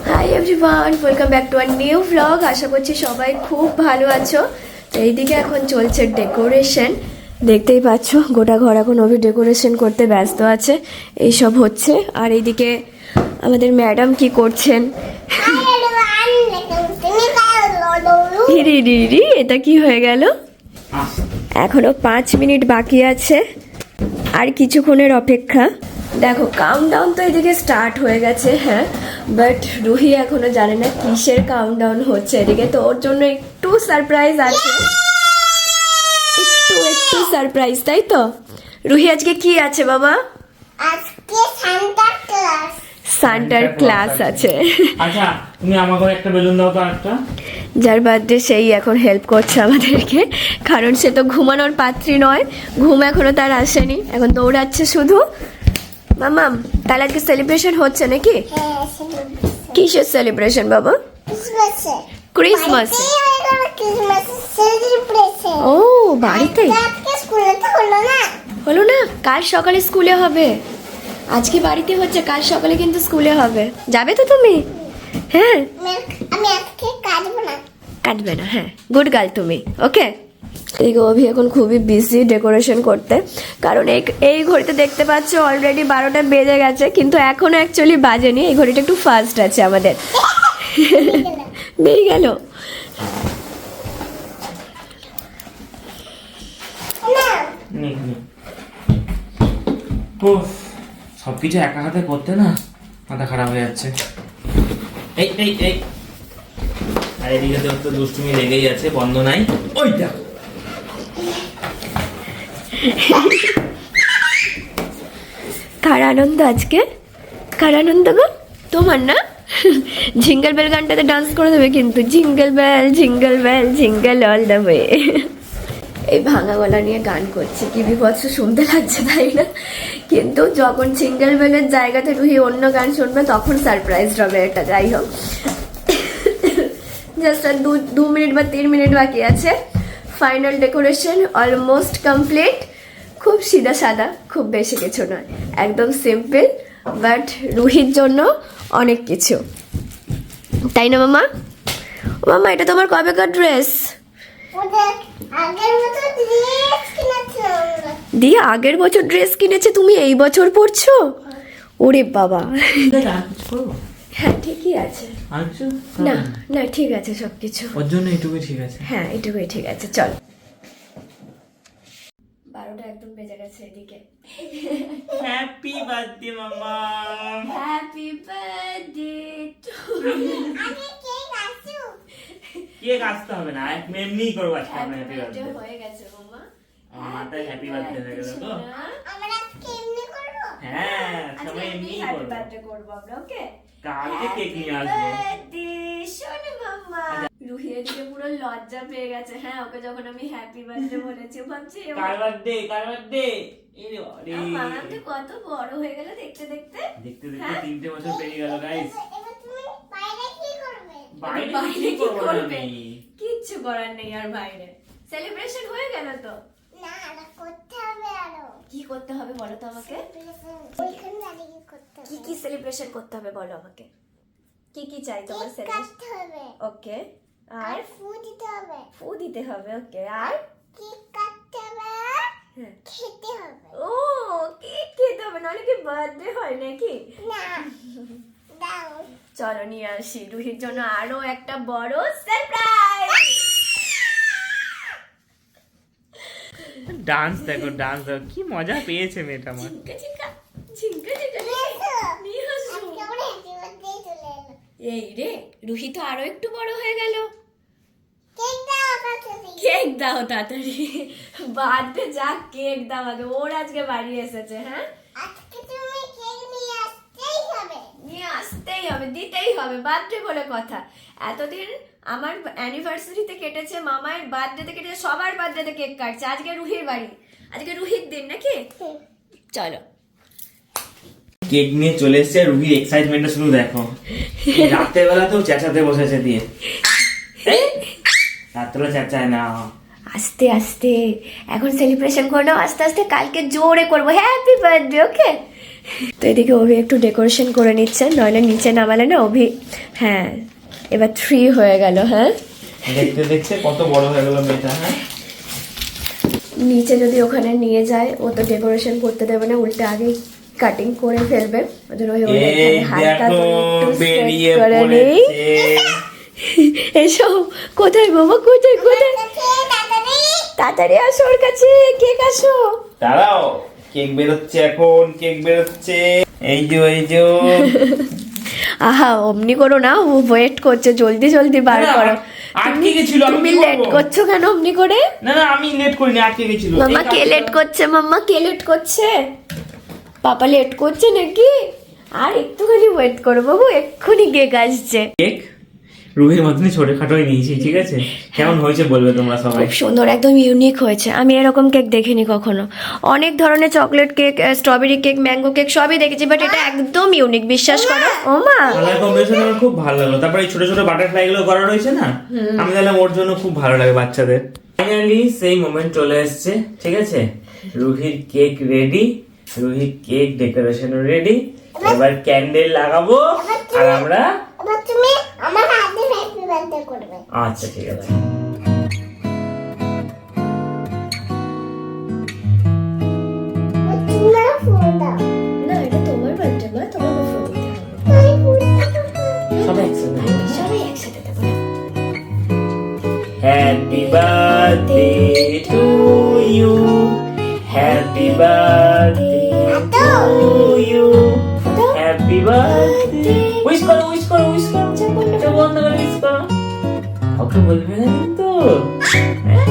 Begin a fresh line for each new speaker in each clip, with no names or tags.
High everyone, welcome back to our new blog. আশা করছি সবাই খুব ভালো আছো। তো এইদিকে এখন চলছে ডেকোরেশন, দেখতেই পাচ্ছ গোটা ঘর এখন অভি ডেকোরেশন করতে ব্যস্ত আছে, এইসব হচ্ছে। আর এইদিকে আমাদের ম্যাডাম কি করছেন? এটা কি হয়ে গেল? এখনো 5 মিনিট বাকি আছে, আর কিছুক্ষণের অপেক্ষা। দেখো কাউন্টডাউন তো এদিকে স্টার্ট হয়ে গেছে, হ্যাঁ, বাট রুহি এখনো জানে না কিসের কাউন্টডাউন হচ্ছে এদিকে। তো ওর জন্য একটু সারপ্রাইজ আছে, একটু সারপ্রাইজ, তাই তো? রুহি আজকে কি আছে বাবা?
আজকে
সান্টার ক্লাস আছে।
আচ্ছা তুমি আমাকে একটা বেলুন দাও তো একটা।
যার বার্থডে সেই এখন হেল্প করছে আমাদেরকে, কারণ সে তো ঘুমানোর পাত্রী নয়, ঘুম এখনো তার আসেনি, এখন দৌড়াচ্ছে শুধু। মামাম, তাহলে আজকে সেলিব্রেশন হচ্ছে নাকি? কিসের সেলিব্রেশন বাবা? ক্রিসমাস। ও বাড়িতে হলো না, কাল সকালে স্কুলে হবে। আজকে বাড়িতে হচ্ছে, কাল সকালে কিন্তু স্কুলে হবে। যাবে তো তুমি? হ্যাঁ,
আমি আজকে
কাটবে না, হ্যাঁ, গুড গার্ল তুমি, ওকে। এই অভি এখন খুবই বিজি ডেকোরেশন করতে, কারণ এই ঘড়িতে দেখতে পাচ্ছ অলরেডি 12টা বেজে গেছে, কিন্তু এখনো অ্যাকচুয়ালি বাজেনি। এই ঘড়িটা একটু ফাস্ট আছে আমাদের। বেরিয়ে গেল।
সবকিছু একা হাতে করতে না মাথা খারাপ হয়ে যাচ্ছে। এই এই এই আর এদিকে তো দুষ্টুমি লেগেই আছে, বন্ধ নাই। ওইটা
কার আনন্দ আজকে? কার আনন্দ গো? তোমার না? জিঙ্গল বেল গানটাতে ডান্স করে দেবে কিন্তু, jingle bell jingle all the way. এই ভাঙা গলা নিয়ে গান করছে, কি বিভৎস শুনতে লাগছে তাই না? কিন্তু যখন জিঙ্গল বেলের জায়গাতে রুহি অন্য গান শুনবে তখন সারপ্রাইজ হবে এটা। যাই হোক, জাস্ট আর 2 মিনিট বা 3 মিনিট বাকি আছে। Final decoration almost complete. খুব সিধা সাদা, খুব বেশি কিছু নয়, একদম সিম্পল, বাট রুহির জন্য অনেক কিছু, তাই না মামা? মামা, এটা তোমার কবেকার ড্রেস? দিয়ে আগের বছর ড্রেস কিনেছে, তুমি এই বছর পরছো? ওরে বাবা। হ্যাঁ ঠিকই আছে, না না ঠিক আছে সবকিছু,
ওর জন্য এটুকুই ঠিক আছে।
হ্যাঁ এটুকুই ঠিক আছে। চল, 12টা একদম বেজে গেছে এদিকে।
হ্যাপি বার্থডে মামা।
হ্যাপি বার্থডে টু
কেক আসতে হবে না, এমনি করবো আজকে আমরা
হ্যাপি
হ্যাপি
বার্থডে
বার্থডে।
হয়ে গেছে মামা।
আমার মাথায় হ্যাপি বার্থডে হয়ে গেল তো।
আমরা আজকে এমনি করব।
হ্যাঁ
আজকে
সবাই
এমনি
এমনি
হ্যাপি
করবো।
বার্থডে করবো আমরা, ওকে?
কালকে কেক নিয়ে আসবো।
শোনো মাম্মা, রুহি এদিকে পুরো লজ্জা পেয়ে গেছে। হ্যাঁ, ওকে যখন আমি হ্যাপি বার্থডে বলেছি ও ভাবছি
কার বার্থডে কার বার্থডে। এই রে
মামাম তো কত বড় হয়ে গেল দেখতে দেখতে।
দেখতে দেখতে 3টে বছর পেরিয়ে গেল গাইস।
এবার তুমি বাইরে কি করবে?
বাইরে
বাইরে
কি
কি
করবো
করবে?
আমি?
কিচ্ছু করার নেই আর বাইরে। সেলিব্রেশন হয়ে গেল তো।
না, এটা করতে হবে আরো।
কি করতে হবে বলো তো আমাকে?
ওইখানে দাঁড়িয়ে করতে হবে।
কি কি সেলিব্রেশন করতে হবে বলো আমাকে? কি কি চাই তোমার
কেক
সেলিব্রেশন?
কাটতে হবে।
ওকে, আর
আর ফু দিতে হবে।
ফু দিতে হবে, ওকে, আর
কেক কাটতে হবে।
হ্যাঁ।
খেতে হবে।
ও কেক খেতে হবে, নাহলে কি বার্থডে হয় নাকি?
না, দাও।
চলো নিয়ে আসি রুহির জন্য আরো একটা বড় সারপ্রাইজ।
ডান্স দেখো, ডান্স দেখো, কি মজা পেয়েছে মেয়েটা আমার।
ঝিঙ্কা ঝিঙ্কা ঝিঙ্কা নিয়ে আসো।
আজকে আমরা হ্যাপি বার্থডে চলে এলো।
এই রে, রুহি তো আরো একটু বড় হয়ে গেল।
কেক দাও তাড়াতাড়ি।
কেক দাও তাড়াতাড়ি, বার্থডে যাক, কেক দাও আগে। ওর আজকে বাড়ি এসেছে, হ্যাঁ,
আজকে তুমি কেক নিয়ে আসতেই হবে।
নিয়ে আসতেই হবে, দিতেই হবে, বার্থডে বলে কথা। এতদিন আমার অ্যানিভার্সারিতে কেটেছে, মামার বার্থডেতে কেটেছে, সবার বার্থডেতে কেক কাটছে, আজকে রুহির বাড়ি, আজকে রুহির দিন নাকি? চলো।
কেক নিয়ে চলে এসেছে, রুহির এক্সাইটমেন্টটা শুধু দেখো। রাতের বেলাতেও চেঁচাতে বসেছে দিয়ে। রাত্রে চেঁচায় না।
আস্তে আস্তে এখন সেলিব্রেশন করে নাও, আস্তে আস্তে, কালকে জোরে করবো হ্যাপি বার্থডে, ওকে? তো এদিকে অভি একটু ডেকোরেশন করে নিচ্ছে, নইলে নিচে নামালে না অভি। হ্যাঁ এবার 3 হয়ে গেল। হ্যাঁ
দেখতে দেখতে কত বড় হয়ে গেল মেয়েটা। হ্যাঁ
নিচে যদি ওখানে নিয়ে যায় ও তো ডেকোরেশন করতে দেবে না, উল্টে আগেই কাটিং করে ফেলবে। ওই জন্য ওই
এই
হালকা
দেখো
করে একটু
বেরিয়ে
set করে নেই।
পড়েছে।
এসো, কোথায় বাবা, কোথায় কোথায়?
তাড়াতাড়ি
তাড়াতাড়ি আসো, ওর কাছে কেক আসো।
দাঁড়াও, কেক বেরোচ্ছে এখন, কেক বেরোচ্ছে। এই যে এই যে
আহা অমনি করো না, ও ওয়েট করছে, জলদি জলদি বার
না,
করো।
আটকে গেছিল, আমি
তুমি
কি
লেট
করবো?
করছো কেন অমনি করে?
না না আমি লেট করিনি, আটকে গেছিল।
মাম্মা কে লেট করছে? মাম্মা কে লেট করছে? পাপা লেট করছে নাকি? আর একটুখানি ওয়েট করো বাবু, এক্ষুনি কেক আসছে।
কেক রুহির মতনই ছোটখাটোই নিয়েছি, ঠিক আছে? কেমন হয়েছে বলবে তোমরা সবাই।
খুব সুন্দর, একদম ইউনিক হয়েছে। আমি এরকম কেক দেখিনি কখনো। অনেক ধরনের chocolate cake, strawberry cake, mango cake সবই দেখেছি, বাট এটা একদম ইউনিক, বিশ্বাস করো। ও মা,
কালার কম্বিনেশন আমার খুব ভালো লাগলো। তারপরে এই ছোট ছোট বাটারফ্লাই গুলো করা রয়েছে না, আমি তাহলে ওর জন্য খুব ভালো লাগে বাচ্চাদের। ফাইনালি সেই মোমেন্ট চলে এসেছে, ঠিক আছে? রুহির কেক রেডি, রুহির কেক ডেকোরেশন রেডি। এবার ক্যান্ডেল লাগাবো আর আমরা।
এবার তুমি আমার হাতে হ্যাপি বার্থডে করবে।
আচ্ছা ঠিক আছে।
তোমরা ফুল দাও।
না এটা তোমার বার্থডে, মা তোমাকে ফুল দিতে হবে।
আমি ফুল দাও।
সবাই একসাথে।
সবাই একসাথে দেবো।
Happy birthday to you, happy birthday to you, happy birthday. Wish করো উইশ করো উইশ করো, এটা বন্ধ করে উইশ করো। ওকে বলবে না কিন্তু। হ্যাঁ?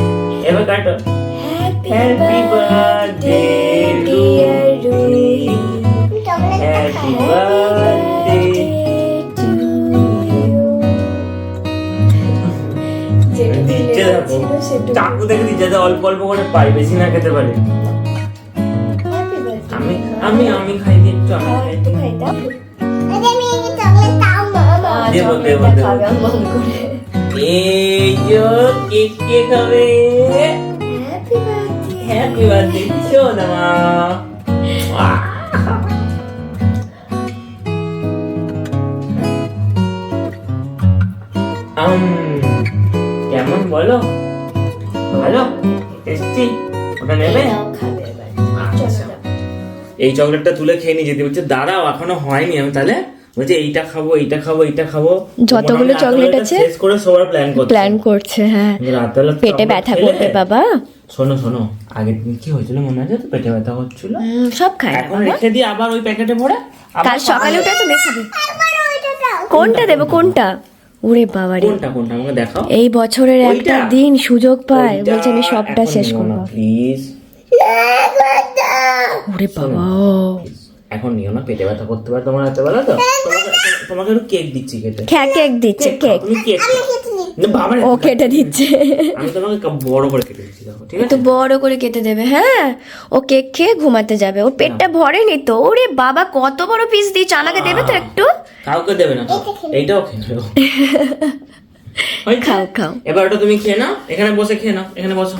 এবার কাটো। Happy birthday
dear Ruhi,
chocolate
happy birthday. দিচ্ছে দেখো, চাকু দেখে দিচ্ছে, যাতে অল্প অল্প করে পাই, বেশি না খেতে পারে। আমি আমি আমি খাই দিই একটু, আমি খাই দিই।
আরে আমি এই চকলেট দাও মামা।
দেবো, দেবো, দেবো। এই যে কেক কেক হবে। হ্যাপি বার্থডে সোনা মা। কেমন বলো? ভালো, টেস্টি? ওটা নেবে? আচ্ছা। এই চকলেটটা তুলে খেয়ে নিয়ে যেতে বলছে। দাঁড়াও, এখনো হয়নি। আমি তাহলে বলছে এইটা খাবো, এইটা খাবো, এইটা খাবো।
যতগুলো চকলেট আছে
শেষ করে সবার প্ল্যান
করছে। হ্যাঁ,
রাতবেলা
পেটে ব্যথা করবে বাবা।
শোনো শোনো, আগের দিন কি হয়েছিল মনে আছে তো? পেটে ব্যথা হচ্ছিল,
সব খায় না
এখন
বাবা।
রেখে দিয়ে আবার ওই প্যাকেটে ভরে আবার
কাল সকালে উঠে তো মেখে দিই।
একবার ওইটা দাও।
কোনটা দেবো, কোনটা? ওরে বাবা রে,
কোনটা কোনটা আমাকে দেখাও।
এই বছরের একটা
ওইটা?
দিন সুযোগ পায়, বলছে আমি সবটা শেষ করবো।
প্লিজ
একবার দাও।
ওরে বাবা,
এখন নিও না, পেটে ব্যথা করতে পারে তোমার রাতেবেলা তো। তোমাকে একটু কেক দিচ্ছি কেটে।
কেক দিচ্ছে, কেক
তুমি কেক
আমি খেতে নিই।
না বাবা রে,
ও কেটে দিচ্ছে।
আমি তোমাকে বড় করে কেটে দিচ্ছি, দেখো ঠিক
তো
আছে?
বড় করে কেটে দেবে। হ্যাঁ, ও কেক খেয়ে ঘুমাতে যাবে, ওর পেটটা ভরেনি তো। ওরে বাবা, কত বড় পিস দিচ্ছে, আমাকে দেবে তো একটু?
কাউকে দেবে না তো, এইটাও খেয়ে নেবো।
খাও খাও।
এবার ওটা তুমি খেয়ে নাও, এখানে বসে খেয়ে নাও, এখানে বসো।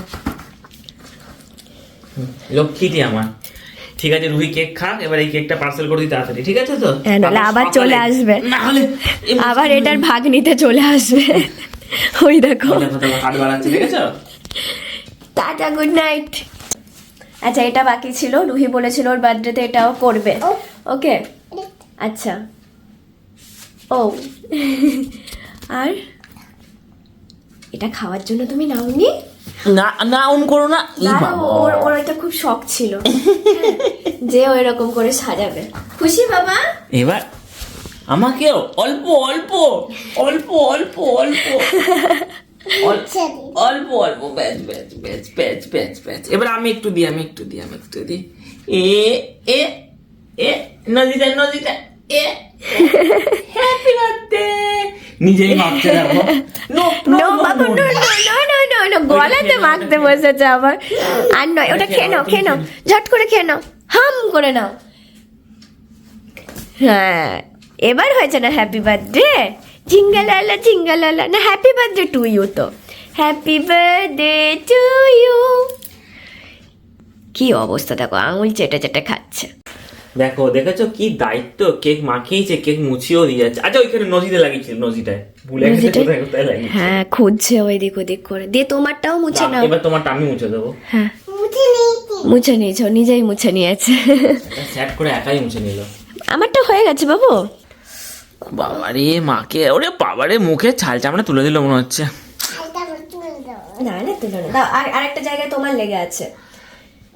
লক্ষ্মীটি আমার। ঠিক আছে, রুহি কেক খাক। এবার এই কেকটা পার্সেল করে দিই তাড়াতাড়ি, ঠিক আছে তো?
হ্যাঁ, নাহলে আবার চলে আসবে।
না হলে
আবার এটার ভাগ নিতে চলে আসবে। ওই দেখো,
দেখো তোমার হাত বাড়াচ্ছে, দেখেছো?
Tata, good night. আচ্ছা, এটা বাকি ছিল, রুহি বলেছিল ওর বার্থডেতে এটাও করবে। ওকে, আচ্ছা। ও আর এটা খাওয়ার জন্য তুমি নাওনি?
না না, অন করো না।
ওর এটা খুব শখ ছিল যে ও এরকম করে সাজাবে। খুশি বাবা?
এবার আমাকে অল্প অল্প অল্প অল্প অল্প অল্প অল্প batch batch batch batch batch batch. এবার আমি একটু দিই, আমি একটু দিই, আমি একটু দিই। এ এ এ নদীটা নদীটা এ হ্যাপি বার্থডে। নিজেই মাপছে দেখো। নো
নো বাবা, no no no no no, গলাতে মাখতে বসেছে আবার। আর নয়, ওটা খেয়ে নাও, খেয়ে নাও, ঝট করে খেয়ে নাও, হাম করে নাও। হ্যাঁ, এবার হয়েছে না হ্যাপি বার্থডে? জিঙ্গালালা জিঙ্গালালা, না হ্যাপি বার্থডে টু ইউ তো। Happy birthday to you. কি অবস্থা দেখো, আঙুল চেটে চেটে খাচ্ছে।
দেখো দেখেছো কি দায়িত্ব, কেক মাখিয়েছে, কেক মুছিয়েও দিয়ে যাচ্ছে। আচ্ছা ওইখানে নজিতে লাগিয়েছিল, নজিটায় ভুলে গেছে
নজিটায়?
কোথায় কোথায় লাগিয়েছে।
হ্যাঁ খুঁজছে ওই দিক ওদিক করে, দিয়ে তোমারটাও মুছে নাও।
এবার তোমারটা আমি মুছে দেবো।
হ্যাঁ
মুছে নিয়েছি।
মুছে নিয়েছো, নিজেই মুছে নিয়েছে।
স্যাট করে একাই মুছে নিল।
আমারটা হয়ে গেছে বাবু।
বাবারে মাকে, ওরে বাবারে মুখে ছাল চামড়া তুলে দিল মনে হচ্ছে।
হালকা করে তুলে দাও।
না না তুলো না, দাও আর একটা জায়গায় তোমার লেগে আছে।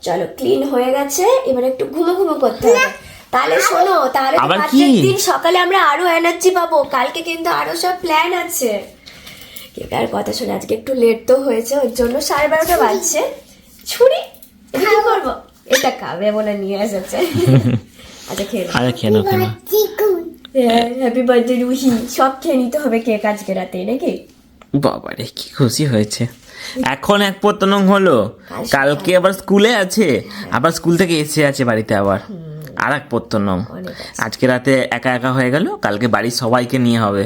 চলো ক্লিন হয়ে গেছে, এবার একটু ঘুমো ঘুমো করতে হবে। তাহলে শোনো, তাহলে তো
আবার
পাঁচের
কি?
দিন সকালে আমরা আরো এনার্জি পাবো। কালকে কিন্তু আরো সব প্ল্যান আছে। কেকার কথা শুনে আজকে একটু লেট তো হয়েছে, ওর জন্য 12:30 বাজছে। ছুরি এটা কি করবো, এটা খাবে বলে নিয়ে এসেছে। আচ্ছা খেয়ে
আরে খেয়ে নাও, খেয়ে নাও।
চিকুন।
Happy birthday Ruhi. সব খেয়ে নিতে হবে কেক আজকে রাতে, নাকি?
বাবারে কি খুশি হয়েছে। এখন এক পতনং হলো, কালকে আবার স্কুলে আছে, আবার স্কুল থেকে এসে আছে বাড়িতে আবার আর এক পতনং।
অনেক আছে।
আজকে রাতে একা একা হয়ে গেল, কালকে বাড়ির সবাইকে নিয়ে হবে।